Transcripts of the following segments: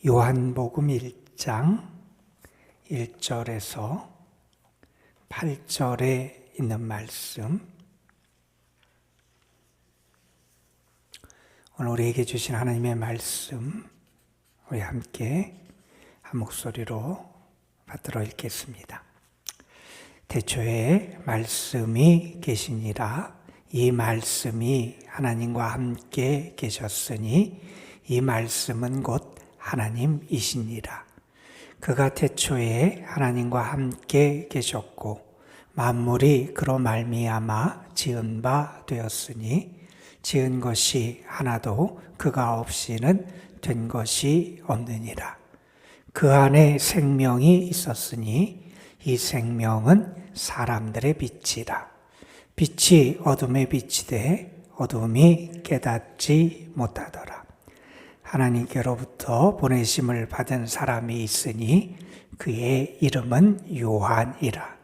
요한복음 1장 1절에서 8절에 있는 말씀, 오늘 우리에게 주신 하나님의 말씀, 우리 함께 한 목소리로 받들어 읽겠습니다. 태초에 말씀이 계시니라. 이 말씀이 하나님과 함께 계셨으니 이 말씀은 곧 하나님이시니라. 그가 태초에 하나님과 함께 계셨고 만물이 그로 말미암아 지은 바 되었으니 지은 것이 하나도 그가 없이는 된 것이 없느니라. 그 안에 생명이 있었으니 이 생명은 사람들의 빛이라. 빛이 어둠에 비치되 어둠이 깨닫지 못하더라. 하나님께로부터 보내심을 받은 사람이 있으니 그의 이름은 요한이라.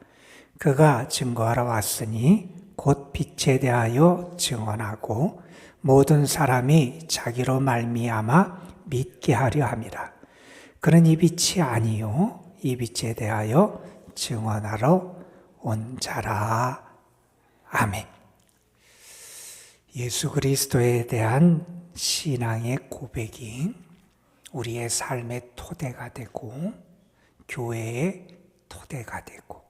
그가 증거하러 왔으니 곧 빛에 대하여 증언하고 모든 사람이 자기로 말미암아 믿게 하려 함이라. 그는 이 빛이 아니요 이 빛에 대하여 증언하러 온 자라. 아멘. 예수 그리스도에 대한 신앙의 고백이 우리의 삶의 토대가 되고 교회의 토대가 되고,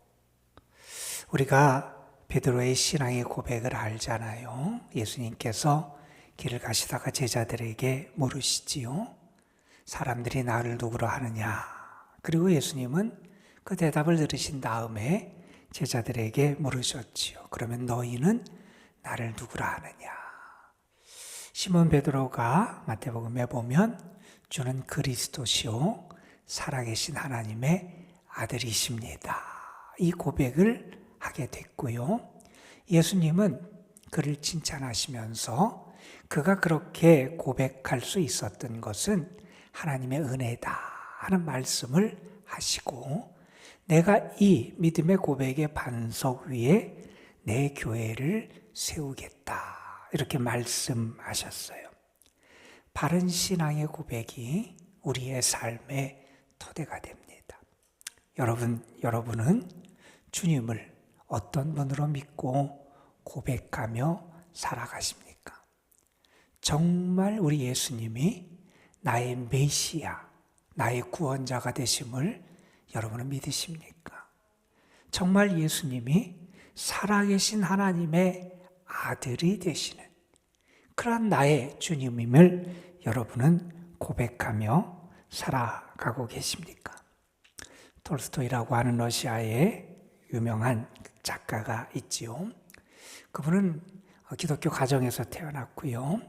우리가 베드로의 신앙의 고백을 알잖아요. 예수님께서 길을 가시다가 제자들에게 물으시지요. 사람들이 나를 누구로 하느냐? 그리고 예수님은 그 대답을 들으신 다음에 제자들에게 물으셨지요. 그러면 너희는 나를 누구로 하느냐? 시몬 베드로가 마태복음에 보면 주는 그리스도시요 살아계신 하나님의 아들이십니다, 이 고백을 하게 됐고요. 예수님은 그를 칭찬하시면서 그가 그렇게 고백할 수 있었던 것은 하나님의 은혜다 하는 말씀을 하시고, 내가 이 믿음의 고백의 반석 위에 내 교회를 세우겠다 이렇게 말씀하셨어요. 바른 신앙의 고백이 우리의 삶의 토대가 됩니다. 여러분은 주님을 어떤 분으로 믿고 고백하며 살아가십니까? 정말 우리 예수님이 나의 메시아, 나의 구원자가 되심을 여러분은 믿으십니까? 정말 예수님이 살아계신 하나님의 아들이 되시는 그러한 나의 주님임을 여러분은 고백하며 살아가고 계십니까? 톨스토이라고 하는 러시아의 유명한 작가가 있지요. 그분은 기독교 가정에서 태어났고요.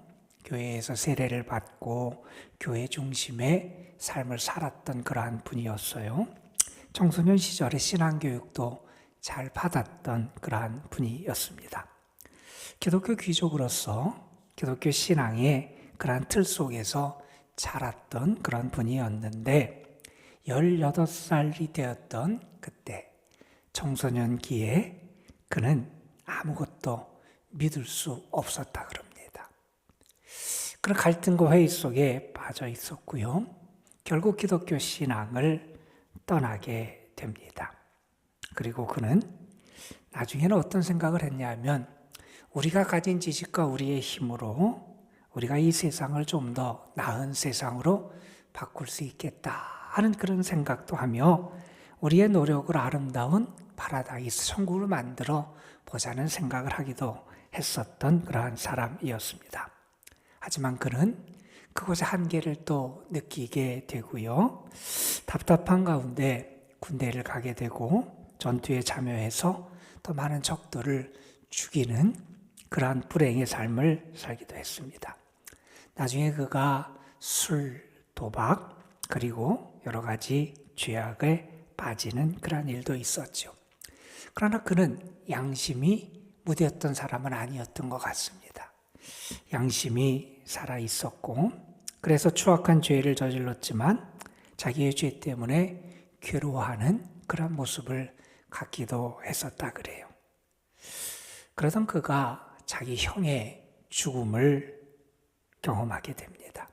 교회에서 세례를 받고 교회 중심의 삶을 살았던 그러한 분이었어요. 청소년 시절에 신앙교육도 잘 받았던 그러한 분이었습니다. 기독교 귀족으로서 기독교 신앙의 그러한 틀 속에서 자랐던 그런 분이었는데 18살이 되었던 그때 청소년기에 그는 아무것도 믿을 수 없었다 그럽니다. 그런 갈등과 회의 속에 빠져 있었고요. 결국 기독교 신앙을 떠나게 됩니다. 그리고 그는 나중에는 어떤 생각을 했냐면, 우리가 가진 지식과 우리의 힘으로 우리가 이 세상을 좀 더 나은 세상으로 바꿀 수 있겠다 하는 그런 생각도 하며, 우리의 노력으로 아름다운 파라다이스 천국을 만들어 보자는 생각을 하기도 했었던 그러한 사람이었습니다. 하지만 그는 그곳의 한계를 또 느끼게 되고요. 답답한 가운데 군대를 가게 되고 전투에 참여해서 더 많은 적들을 죽이는 그러한 불행의 삶을 살기도 했습니다. 나중에 그가 술, 도박, 그리고 여러 가지 죄악에 빠지는 그러한 일도 있었죠. 그러나 그는 양심이 무디었던 사람은 아니었던 것 같습니다. 양심이 살아 있었고, 그래서 추악한 죄를 저질렀지만 자기의 죄 때문에 괴로워하는 그런 모습을 갖기도 했었다 그래요. 그러던 그가 자기 형의 죽음을 경험하게 됩니다.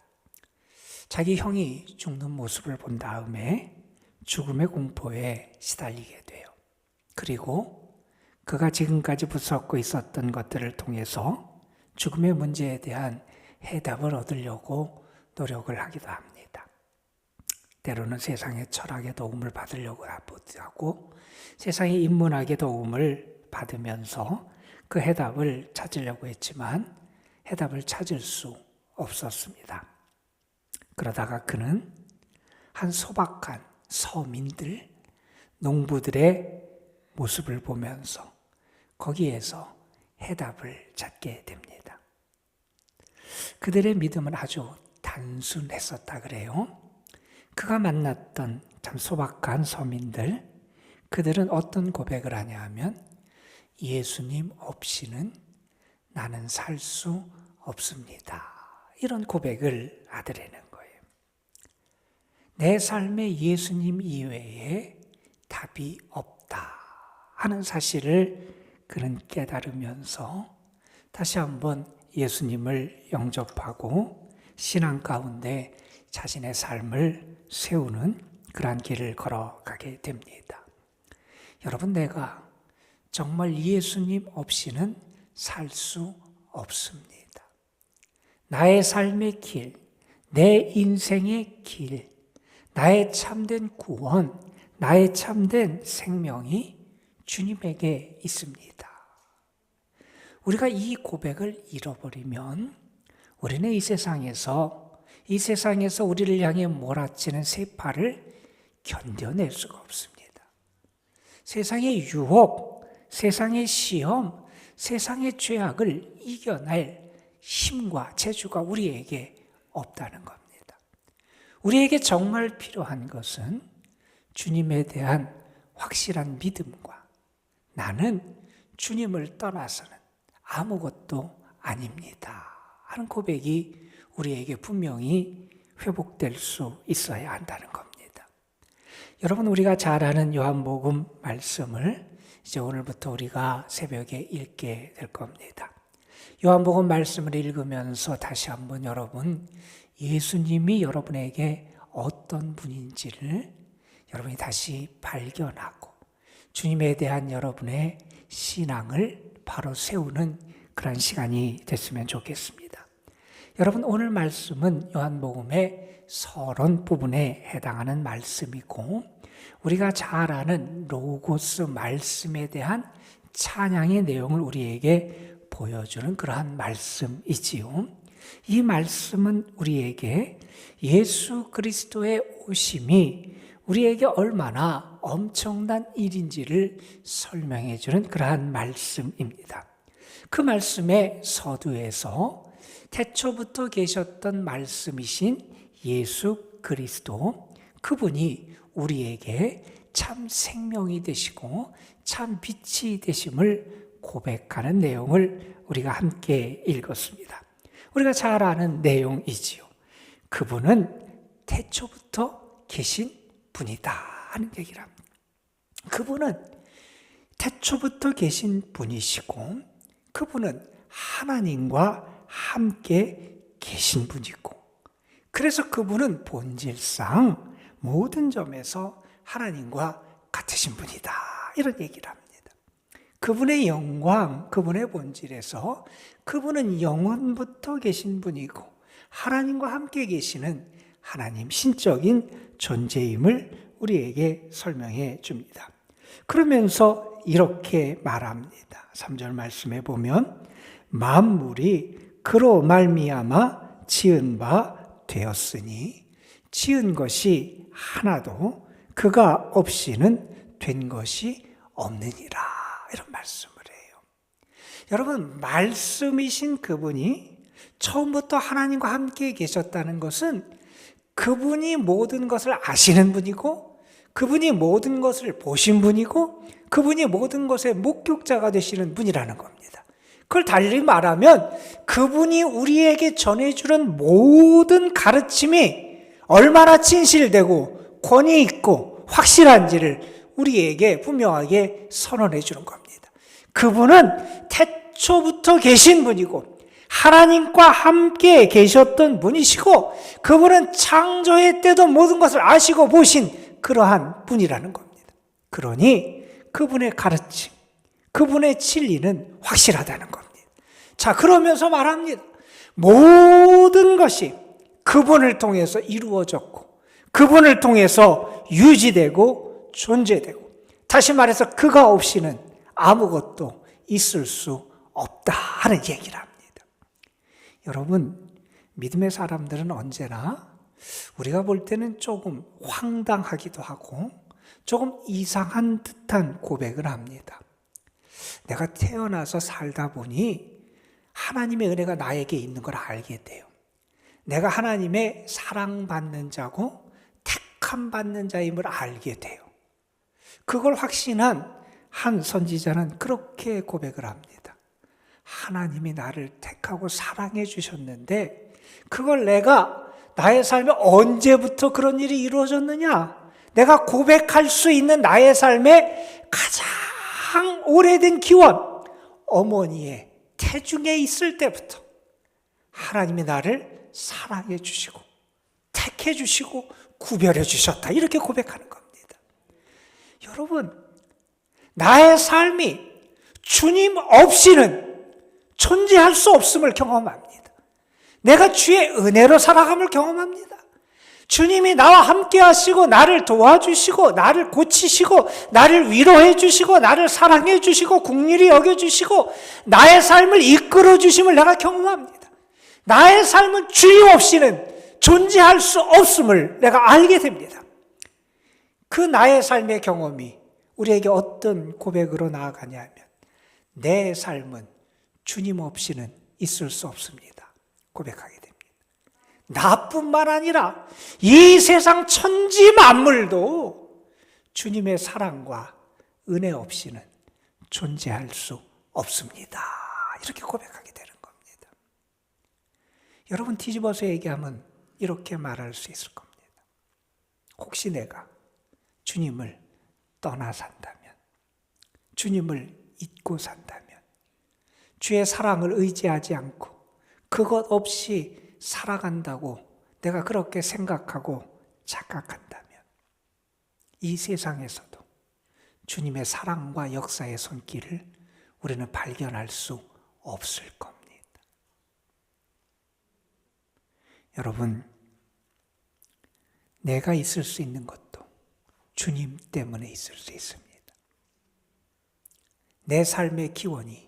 자기 형이 죽는 모습을 본 다음에 죽음의 공포에 시달리게 돼요. 그리고 그가 지금까지 붙잡고 있었던 것들을 통해서 죽음의 문제에 대한 해답을 얻으려고 노력을 하기도 합니다. 때로는 세상의 철학의 도움을 받으려고 하고 세상의 인문학의 도움을 받으면서 그 해답을 찾으려고 했지만 해답을 찾을 수 없었습니다. 그러다가 그는 한 소박한 서민들, 농부들의 모습을 보면서 거기에서 해답을 찾게 됩니다. 그들의 믿음은 아주 단순했었다 그래요. 그가 만났던 참 소박한 서민들, 그들은 어떤 고백을 하냐 하면 예수님 없이는 나는 살 수 없습니다. 이런 고백을 하더라는 거예요. 내 삶에 예수님 이외에 답이 없다 하는 사실을 그는 깨달으면서 다시 한번 예수님을 영접하고 신앙 가운데 자신의 삶을 세우는 그러한 길을 걸어가게 됩니다. 여러분, 내가 정말 예수님 없이는 살 수 없습니다. 나의 삶의 길, 내 인생의 길, 나의 참된 구원, 나의 참된 생명이 주님에게 있습니다. 우리가 이 고백을 잃어버리면 우리는 이 세상에서 우리를 향해 몰아치는 세파를 견뎌낼 수가 없습니다. 세상의 유혹, 세상의 시험, 세상의 죄악을 이겨낼 힘과 재주가 우리에게 없다는 겁니다. 우리에게 정말 필요한 것은 주님에 대한 확실한 믿음과 나는 주님을 떠나서는 아무것도 아닙니다 하는 고백이 우리에게 분명히 회복될 수 있어야 한다는 겁니다. 여러분, 우리가 잘 아는 요한복음 말씀을 이제 오늘부터 우리가 새벽에 읽게 될 겁니다. 요한복음 말씀을 읽으면서 다시 한번 여러분, 예수님이 여러분에게 어떤 분인지를 여러분이 다시 발견하고 주님에 대한 여러분의 신앙을 바로 세우는 그런 시간이 됐으면 좋겠습니다. 여러분, 오늘 말씀은 요한복음의 서론 부분에 해당하는 말씀이고 우리가 잘 아는 로고스 말씀에 대한 찬양의 내용을 우리에게 보여주는 그러한 말씀이지요. 이 말씀은 우리에게 예수 그리스도의 오심이 우리에게 얼마나 엄청난 일인지를 설명해 주는 그러한 말씀입니다. 그 말씀의 서두에서 태초부터 계셨던 말씀이신 예수 그리스도, 그분이 우리에게 참 생명이 되시고 참 빛이 되심을 고백하는 내용을 우리가 함께 읽었습니다. 우리가 잘 아는 내용이지요. 그분은 태초부터 계신 분이다 하는 얘기를 합니다. 그분은 태초부터 계신 분이시고 그분은 하나님과 함께 계신 분이고 그래서 그분은 본질상 모든 점에서 하나님과 같으신 분이다 이런 얘기를 합니다. 그분의 영광, 그분의 본질에서 그분은 영원부터 계신 분이고 하나님과 함께 계시는 하나님 신적인 존재임을 우리에게 설명해 줍니다. 그러면서 이렇게 말합니다. 3절 말씀에 보면 만물이 그로 말미암아 지은 바 되었으니 지은 것이 하나도 그가 없이는 된 것이 없느니라. 이런 말씀을 해요. 여러분, 말씀이신 그분이 처음부터 하나님과 함께 계셨다는 것은 그분이 모든 것을 아시는 분이고 그분이 모든 것을 보신 분이고 그분이 모든 것의 목격자가 되시는 분이라는 겁니다. 그걸 달리 말하면 그분이 우리에게 전해주는 모든 가르침이 얼마나 진실되고 권위 있고 확실한지를 우리에게 분명하게 선언해 주는 겁니다. 그분은 태초부터 계신 분이고 하나님과 함께 계셨던 분이시고 그분은 창조의 때도 모든 것을 아시고 보신 그러한 분이라는 겁니다. 그러니 그분의 가르침, 그분의 진리는 확실하다는 겁니다. 자, 그러면서 말합니다. 모든 것이 그분을 통해서 이루어졌고 그분을 통해서 유지되고 존재되고, 다시 말해서 그가 없이는 아무것도 있을 수 없다 하는 얘기를 합니다. 여러분, 믿음의 사람들은 언제나 우리가 볼 때는 조금 황당하기도 하고 조금 이상한 듯한 고백을 합니다. 내가 태어나서 살다 보니 하나님의 은혜가 나에게 있는 걸 알게 돼요. 내가 하나님의 사랑받는 자고 택함 받는 자임을 알게 돼요. 그걸 확신한 한 선지자는 그렇게 고백을 합니다. 하나님이 나를 택하고 사랑해 주셨는데 그걸 내가 나의 삶에 언제부터 그런 일이 이루어졌느냐? 내가 고백할 수 있는 나의 삶의 가장 오래된 기원, 어머니의 태중에 있을 때부터 하나님이 나를 사랑해 주시고 택해 주시고 구별해 주셨다, 이렇게 고백하는 겁니다. 여러분, 나의 삶이 주님 없이는 존재할 수 없음을 경험합니다. 내가 주의 은혜로 살아감을 경험합니다. 주님이 나와 함께 하시고 나를 도와주시고 나를 고치시고 나를 위로해 주시고 나를 사랑해 주시고 긍휼히 여겨 주시고 나의 삶을 이끌어 주심을 내가 경험합니다. 나의 삶은 주님 없이는 존재할 수 없음을 내가 알게 됩니다. 그 나의 삶의 경험이 우리에게 어떤 고백으로 나아가냐면, 내 삶은 주님 없이는 있을 수 없습니다, 고백하게 됩니다. 나뿐만 아니라 이 세상 천지 만물도 주님의 사랑과 은혜 없이는 존재할 수 없습니다, 이렇게 고백하게 되는 겁니다. 여러분, 뒤집어서 얘기하면 이렇게 말할 수 있을 겁니다. 혹시 내가 주님을 떠나 산다면, 주님을 잊고 산다면, 주의 사랑을 의지하지 않고 그것 없이 살아간다고 내가 그렇게 생각하고 착각한다면 이 세상에서도 주님의 사랑과 역사의 손길을 우리는 발견할 수 없을 겁니다. 여러분, 내가 있을 수 있는 것도 주님 때문에 있을 수 있습니다. 내 삶의 기원이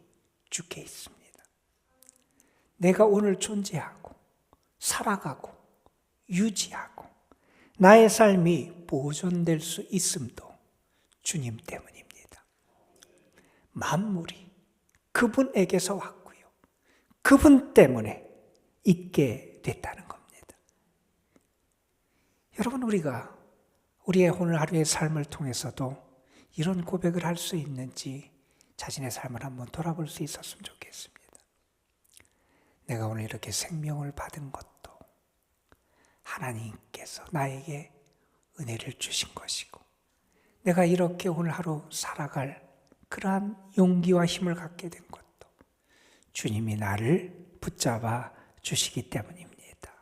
주께 있습니다. 내가 오늘 존재하고 살아가고 유지하고 나의 삶이 보존될 수 있음도 주님 때문입니다. 만물이 그분에게서 왔고요, 그분 때문에 있게 됐다는 겁니다. 여러분, 우리가 우리의 오늘 하루의 삶을 통해서도 이런 고백을 할 수 있는지 자신의 삶을 한번 돌아볼 수 있었으면 좋겠습니다. 내가 오늘 이렇게 생명을 받은 것도 하나님께서 나에게 은혜를 주신 것이고, 내가 이렇게 오늘 하루 살아갈 그러한 용기와 힘을 갖게 된 것도 주님이 나를 붙잡아 주시기 때문입니다.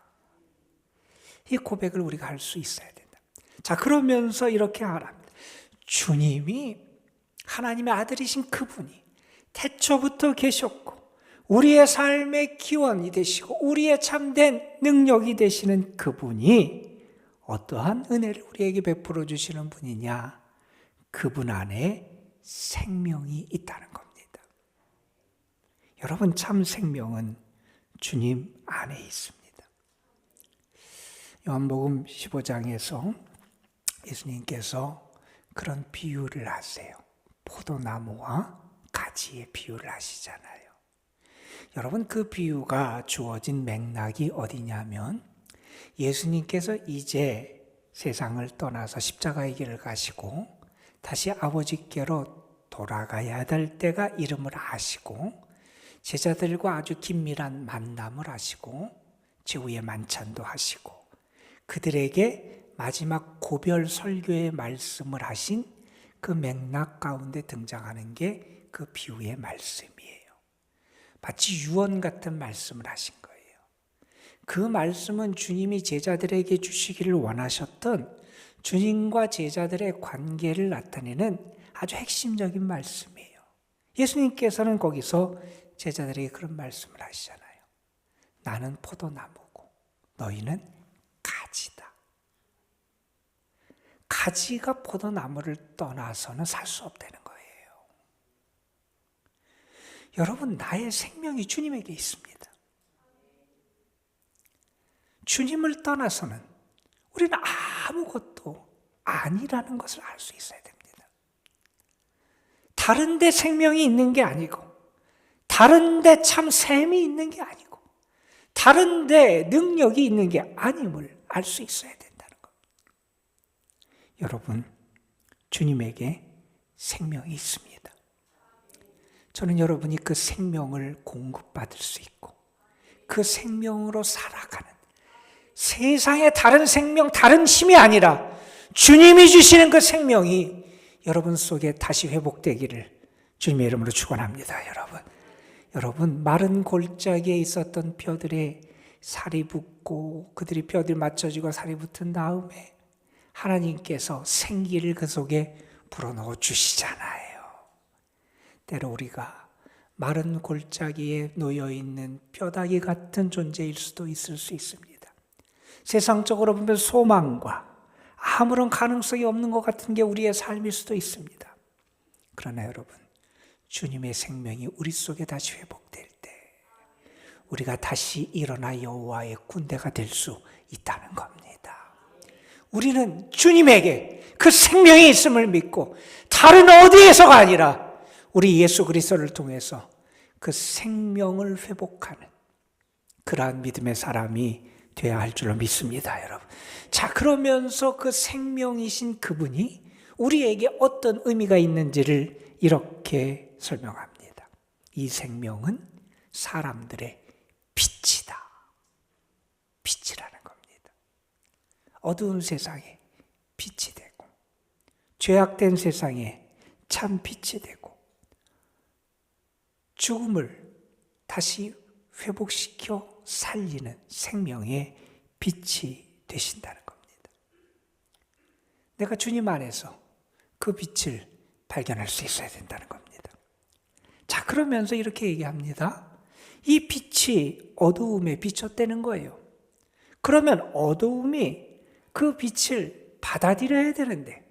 이 고백을 우리가 할 수 있어야 된다. 자, 그러면서 이렇게 말합니다. 주님이, 하나님의 아들이신 그분이 태초부터 계셨고 우리의 삶의 기원이 되시고 우리의 참된 능력이 되시는 그분이 어떠한 은혜를 우리에게 베풀어 주시는 분이냐? 그분 안에 생명이 있다는 겁니다. 여러분, 참 생명은 주님 안에 있습니다. 요한복음 15장에서 예수님께서 그런 비유를 하세요. 포도나무와 가지의 비유를 하시잖아요. 여러분, 그 비유가 주어진 맥락이 어디냐면, 예수님께서 이제 세상을 떠나서 십자가의 길을 가시고 다시 아버지께로 돌아가야 될 때가 이름을 아시고 제자들과 아주 긴밀한 만남을 하시고 제후의 만찬도 하시고 그들에게 마지막 고별 설교의 말씀을 하신 그 맥락 가운데 등장하는 게 그 비유의 말씀이에요. 마치 유언 같은 말씀을 하신 거예요. 그 말씀은 주님이 제자들에게 주시기를 원하셨던 주님과 제자들의 관계를 나타내는 아주 핵심적인 말씀이에요. 예수님께서는 거기서 제자들에게 그런 말씀을 하시잖아요. 나는 포도나무고 너희는 가지다. 가지가 포도나무를 떠나서는 살 수 없다는 거예요. 여러분, 나의 생명이 주님에게 있습니다. 주님을 떠나서는 우리는 아무것도 아니라는 것을 알 수 있어야 됩니다. 다른 데 생명이 있는 게 아니고, 다른 데 참 샘이 있는 게 아니고, 다른 데 능력이 있는 게 아님을 알 수 있어야 된다는 것. 여러분, 주님에게 생명이 있습니다. 저는 여러분이 그 생명을 공급받을 수 있고 그 생명으로 살아가는, 세상의 다른 생명, 다른 힘이 아니라 주님이 주시는 그 생명이 여러분 속에 다시 회복되기를 주님의 이름으로 축원합니다. 여러분 마른 골짜기에 있었던 벼들에 살이 붙고 그들이 벼들 맞춰지고 살이 붙은 다음에 하나님께서 생기를 그 속에 불어넣어 주시잖아요. 때로 우리가 마른 골짜기에 놓여있는 뼈다귀 같은 존재일 수도 있을 수 있습니다. 세상적으로 보면 소망과 아무런 가능성이 없는 것 같은 게 우리의 삶일 수도 있습니다. 그러나 여러분, 주님의 생명이 우리 속에 다시 회복될 때 우리가 다시 일어나 여호와의 군대가 될 수 있다는 겁니다. 우리는 주님에게 그 생명이 있음을 믿고 다른 어디에서가 아니라 우리 예수 그리스도를 통해서 그 생명을 회복하는 그러한 믿음의 사람이 되어야 할 줄로 믿습니다, 여러분. 자, 그러면서 그 생명이신 그분이 우리에게 어떤 의미가 있는지를 이렇게 설명합니다. 이 생명은 사람들의 빛이다. 빛이라는 겁니다. 어두운 세상에 빛이 되고, 죄악된 세상에 참 빛이 되고, 죽음을 다시 회복시켜 살리는 생명의 빛이 되신다는 겁니다. 내가 주님 안에서 그 빛을 발견할 수 있어야 된다는 겁니다. 자, 그러면서 이렇게 얘기합니다. 이 빛이 어두움에 비쳤다는 거예요. 그러면 어두움이 그 빛을 받아들여야 되는데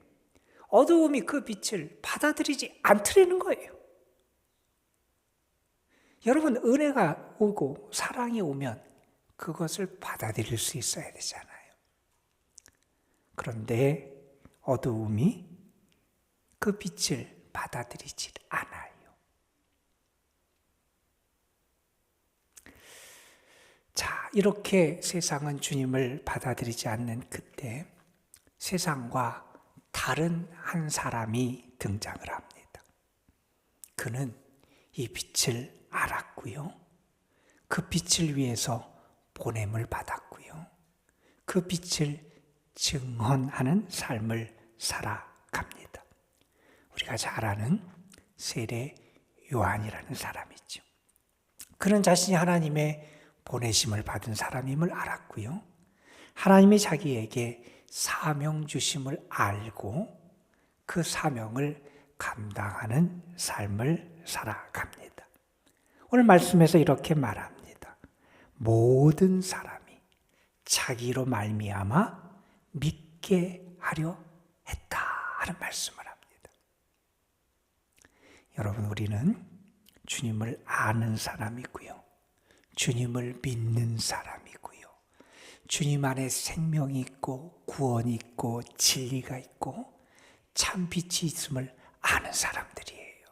어두움이 그 빛을 받아들이지 않더라는 거예요. 여러분, 은혜가 오고 사랑이 오면 그것을 받아들일 수 있어야 되잖아요. 그런데 어두움이 그 빛을 받아들이지 않아요. 자, 이렇게 세상은 주님을 받아들이지 않는 그때 세상과 다른 한 사람이 등장을 합니다. 그는 이 빛을 알았고요. 그 빛을 위해서 보냄을 받았고요. 그 빛을 증언하는 삶을 살아갑니다. 우리가 잘 아는 세례 요한이라는 사람이죠. 그는 자신이 하나님의 보내심을 받은 사람임을 알았고요. 하나님이 자기에게 사명 주심을 알고 그 사명을 감당하는 삶을 살아갑니다. 오늘 말씀에서 이렇게 말합니다. 모든 사람이 자기로 말미암아 믿게 하려 했다 하는 말씀을 합니다. 여러분, 우리는 주님을 아는 사람이고요. 주님을 믿는 사람이고요. 주님 안에 생명이 있고 구원이 있고 진리가 있고 참 빛이 있음을 아는 사람들이에요.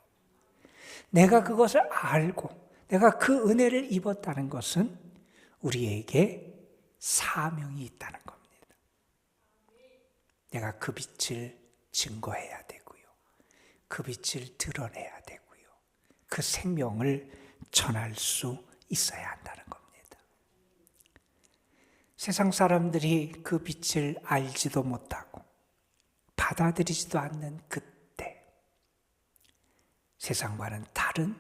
내가 그것을 알고 내가 그 은혜를 입었다는 것은 우리에게 사명이 있다는 겁니다. 내가 그 빛을 증거해야 되고요. 그 빛을 드러내야 되고요. 그 생명을 전할 수 있어야 한다는 겁니다. 세상 사람들이 그 빛을 알지도 못하고 받아들이지도 않는 그때 세상과는 다른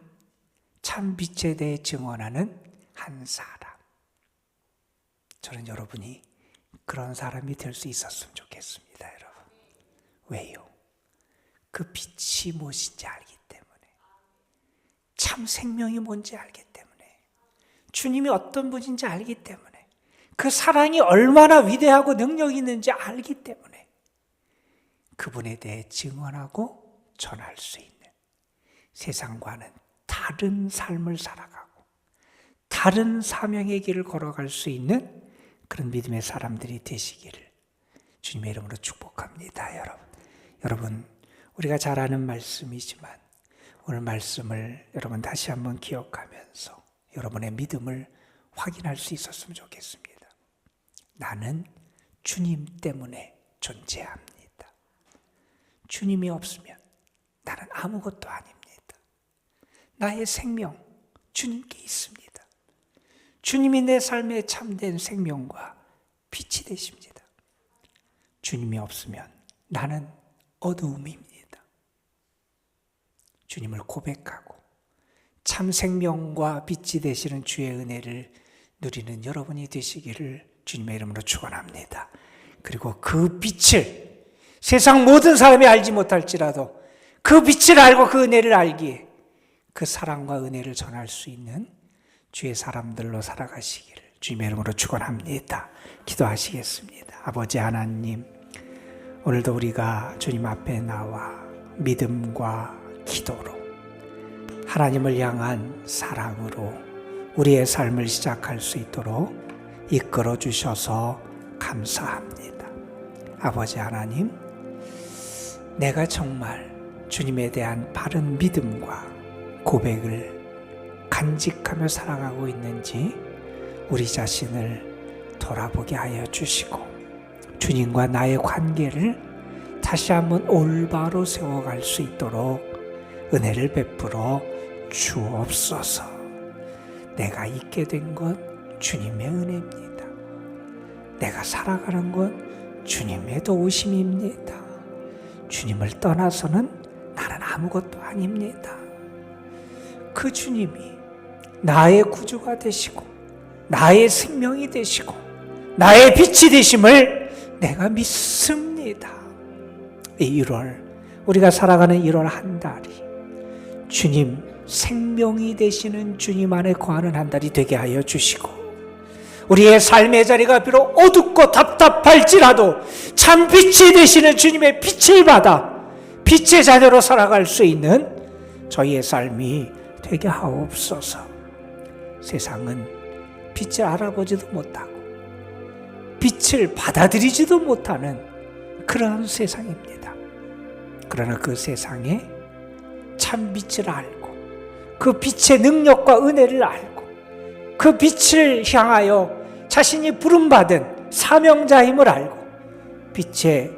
참 빛에 대해 증언하는 한 사람. 저는 여러분이 그런 사람이 될 수 있었으면 좋겠습니다, 여러분. 왜요? 그 빛이 무엇인지 알기 때문에, 참 생명이 뭔지 알기 때문에, 주님이 어떤 분인지 알기 때문에, 그 사랑이 얼마나 위대하고 능력이 있는지 알기 때문에 그분에 대해 증언하고 전할 수 있는, 세상과는 다른 삶을 살아가고 다른 사명의 길을 걸어갈 수 있는 그런 믿음의 사람들이 되시기를 주님의 이름으로 축복합니다. 여러분, 우리가 잘 아는 말씀이지만 오늘 말씀을 여러분 다시 한번 기억하면서 여러분의 믿음을 확인할 수 있었으면 좋겠습니다. 나는 주님 때문에 존재합니다. 주님이 없으면 나는 아무것도 아닙니다. 나의 생명, 주님께 있습니다. 주님이 내 삶에 참된 생명과 빛이 되십니다. 주님이 없으면 나는 어두움입니다. 주님을 고백하고 참 생명과 빛이 되시는 주의 은혜를 누리는 여러분이 되시기를 주님의 이름으로 축원합니다. 그리고 그 빛을 세상 모든 사람이 알지 못할지라도 그 빛을 알고 그 은혜를 알기에 그 사랑과 은혜를 전할 수 있는 주의 사람들로 살아가시기를 주님의 이름으로 축원합니다. 기도하시겠습니다. 아버지 하나님, 오늘도 우리가 주님 앞에 나와 믿음과 기도로 하나님을 향한 사랑으로 우리의 삶을 시작할 수 있도록 이끌어 주셔서 감사합니다. 아버지 하나님, 내가 정말 주님에 대한 바른 믿음과 고백을 간직하며 살아가고 있는지 우리 자신을 돌아보게 하여 주시고 주님과 나의 관계를 다시 한번 올바로 세워갈 수 있도록 은혜를 베풀어 주옵소서. 내가 있게 된 건 주님의 은혜입니다. 내가 살아가는 건 주님의 도우심입니다. 주님을 떠나서는 나는 아무것도 아닙니다. 그 주님이 나의 구주가 되시고 나의 생명이 되시고 나의 빛이 되심을 내가 믿습니다. 이 1월, 우리가 살아가는 1월 한 달이 주님 생명이 되시는 주님 안에 거하는 한 달이 되게 하여 주시고, 우리의 삶의 자리가 비록 어둡고 답답할지라도 참 빛이 되시는 주님의 빛을 받아 빛의 자녀로 살아갈 수 있는 저희의 삶이 되게 하옵소서. 세상은 빛을 알아보지도 못하고 빛을 받아들이지도 못하는 그런 세상입니다. 그러나 그 세상에 참 빛을 알고 그 빛의 능력과 은혜를 알고 그 빛을 향하여 자신이 부름받은 사명자임을 알고 빛의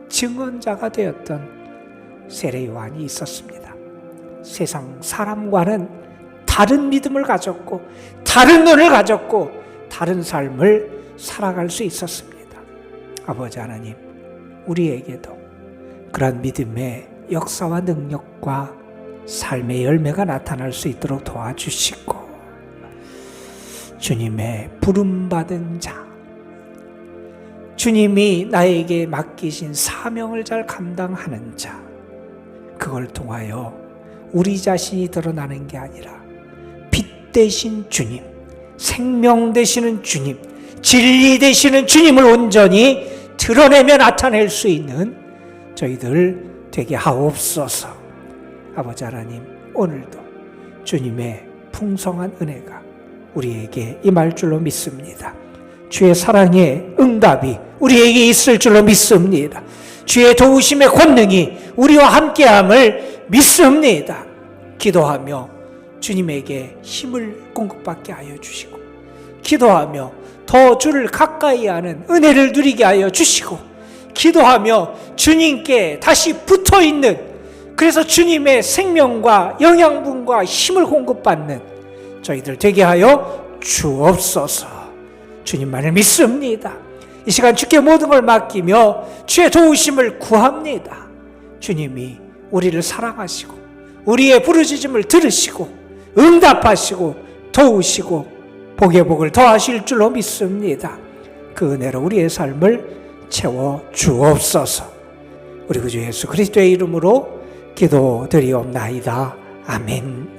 증언자가 되었던 세례 요한이 있었습니다. 세상 사람과는 다른 믿음을 가졌고 다른 눈을 가졌고 다른 삶을 살아갈 수 있었습니다. 아버지 하나님, 우리에게도 그런 믿음의 역사와 능력과 삶의 열매가 나타날 수 있도록 도와주시고, 주님의 부름받은 자, 주님이 나에게 맡기신 사명을 잘 감당하는 자, 그걸 통하여 우리 자신이 드러나는 게 아니라 빛 되신 주님, 생명 되시는 주님, 진리 되시는 주님을 온전히 드러내며 나타낼 수 있는 저희들 되게 하옵소서. 아버지 하나님, 오늘도 주님의 풍성한 은혜가 우리에게 임할 줄로 믿습니다. 주의 사랑의 응답이 우리에게 있을 줄로 믿습니다. 주의 도우심의 권능이 우리와 함께함을 믿습니다. 기도하며 주님에게 힘을 공급받게 하여 주시고, 기도하며 더 주를 가까이 하는 은혜를 누리게 하여 주시고, 기도하며 주님께 다시 붙어있는, 그래서 주님의 생명과 영양분과 힘을 공급받는 저희들 되게 하여 주옵소서. 주님만을 믿습니다. 이 시간 주께 모든 걸 맡기며 주의 도우심을 구합니다. 주님이 우리를 사랑하시고 우리의 부르짖음을 들으시고 응답하시고 도우시고 복의 복을 더하실 줄로 믿습니다. 그 은혜로 우리의 삶을 채워 주옵소서. 우리 구주 예수 그리스도의 이름으로 기도드리옵나이다. 아멘.